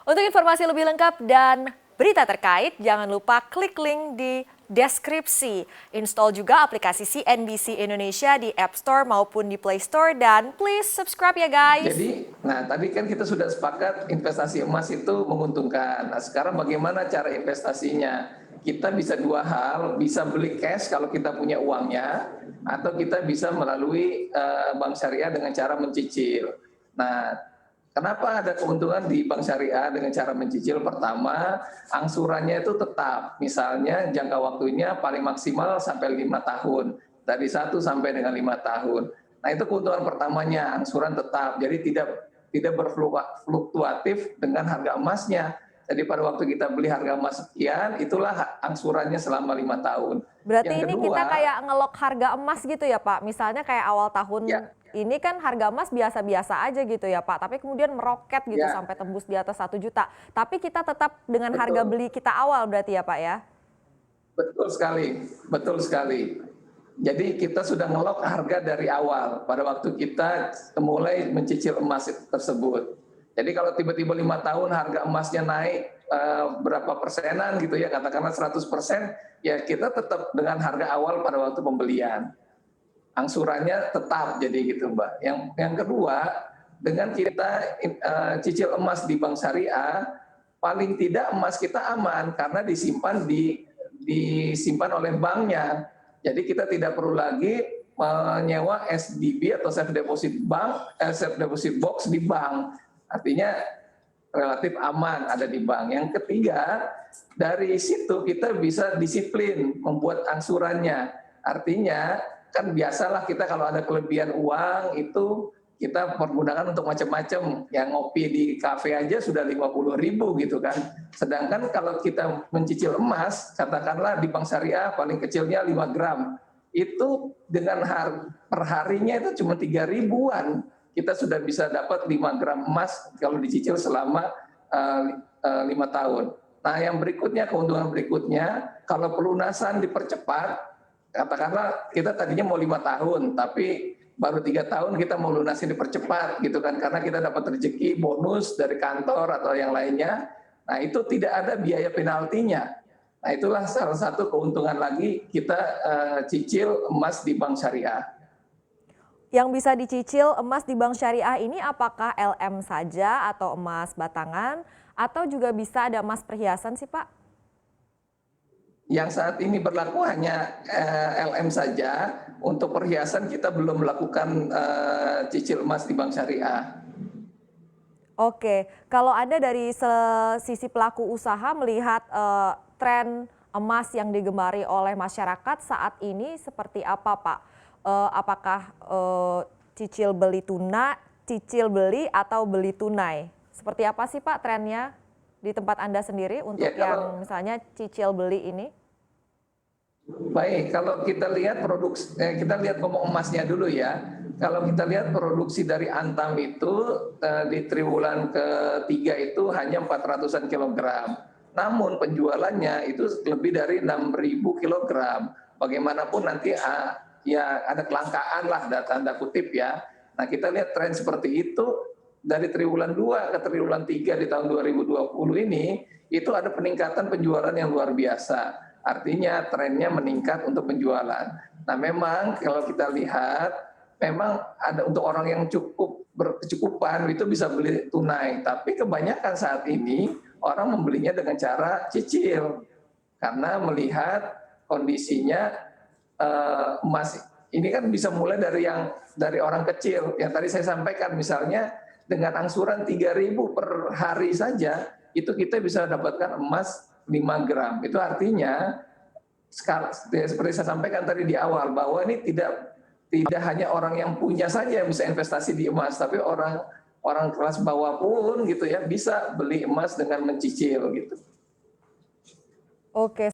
Untuk informasi lebih lengkap dan berita terkait, jangan lupa klik link di deskripsi. Install juga aplikasi CNBC Indonesia di App Store maupun di Play Store dan please subscribe ya guys. Jadi, tadi kan kita sudah sepakat investasi emas itu menguntungkan. Nah, sekarang bagaimana cara investasinya? Kita bisa dua hal, bisa beli cash kalau kita punya uangnya, atau kita bisa melalui bank syariah dengan cara mencicil. Nah, kenapa ada keuntungan di bank syariah dengan cara mencicil? Pertama, angsurannya itu tetap. Misalnya jangka waktunya paling maksimal sampai 5 tahun. Dari 1 sampai dengan 5 tahun. Nah, itu keuntungan pertamanya, angsuran tetap. Jadi tidak berfluktuatif dengan harga emasnya. Jadi pada waktu kita beli harga emas sekian, itulah angsurannya selama 5 tahun. Berarti Yang ini kedua, kita kayak ngelok harga emas gitu ya Pak? Misalnya kayak awal tahun ya, ini kan harga emas biasa-biasa aja gitu ya Pak, tapi kemudian meroket gitu ya, sampai tembus di atas 1 juta. Tapi kita tetap dengan harga betul. beli kita awal berarti ya Pak ya? Betul sekali, betul sekali. Jadi kita sudah ngelok harga dari awal pada waktu kita mulai mencicil emas tersebut. Jadi kalau tiba-tiba 5 tahun harga emasnya naik berapa persenan gitu ya, katakanlah 100%, ya kita tetap dengan harga awal pada waktu pembelian. Angsurannya tetap jadi gitu Mbak. Yang kedua, dengan kita cicil emas di bank syariah, paling tidak emas kita aman karena disimpan oleh banknya. Jadi kita tidak perlu lagi menyewa SDB atau safe deposit box di bank. Artinya relatif aman ada di bank. Yang ketiga, dari situ kita bisa disiplin membuat angsurannya. Artinya kan biasalah kita kalau ada kelebihan uang itu kita pergunakan untuk macam-macam. Yang ngopi di kafe aja sudah 50.000 gitu kan. Sedangkan kalau kita mencicil emas, katakanlah di bank syariah paling kecilnya 5 gram. Itu dengan perharinya itu cuma 3 ribuan. Kita sudah bisa dapat 5 gram emas kalau dicicil selama 5 tahun. Nah, yang berikutnya, keuntungan berikutnya, kalau pelunasan dipercepat, katakanlah kita tadinya mau 5 tahun, tapi baru 3 tahun kita mau lunasi dipercepat gitu kan, karena kita dapat rezeki bonus dari kantor atau yang lainnya. Nah, itu tidak ada biaya penaltinya. Nah, itulah salah satu keuntungan lagi kita cicil emas di bank syariah. Yang bisa dicicil emas di bank syariah ini apakah LM saja atau emas batangan atau juga bisa ada emas perhiasan sih Pak? Yang saat ini berlaku hanya LM saja. Untuk perhiasan kita belum melakukan cicil emas di bank syariah. Oke, kalau Anda dari sisi pelaku usaha melihat tren emas yang digemari oleh masyarakat saat ini seperti apa Pak? Apakah cicil beli atau beli tunai? Seperti apa sih Pak trennya di tempat Anda sendiri untuk yang misalnya cicil beli ini? Baik, kalau kita lihat kita lihat ngomong emasnya dulu ya. Kalau kita lihat produksi dari Antam itu di triwulan ketiga itu hanya 400-an kilogram. Namun penjualannya itu lebih dari 6.000 kilogram. Bagaimanapun nanti ya ada kelangkaan lah, tanda kutip ya. Nah, kita lihat tren seperti itu dari triwulan 2 ke triwulan 3 di tahun 2020 ini, itu ada peningkatan penjualan yang luar biasa. Artinya trennya meningkat untuk penjualan. Nah, memang kalau kita lihat, memang ada untuk orang yang cukup berkecukupan itu bisa beli tunai. Tapi kebanyakan saat ini orang membelinya dengan cara cicil. Karena melihat kondisinya emas ini kan bisa mulai dari orang kecil. Yang tadi saya sampaikan misalnya dengan angsuran 3.000 per hari saja, itu kita bisa dapatkan emas 5 gram. Itu artinya seperti saya sampaikan tadi di awal bahwa ini tidak hanya orang yang punya saja yang bisa investasi di emas, tapi orang kelas bawah pun gitu ya bisa beli emas dengan mencicil gitu. Oke.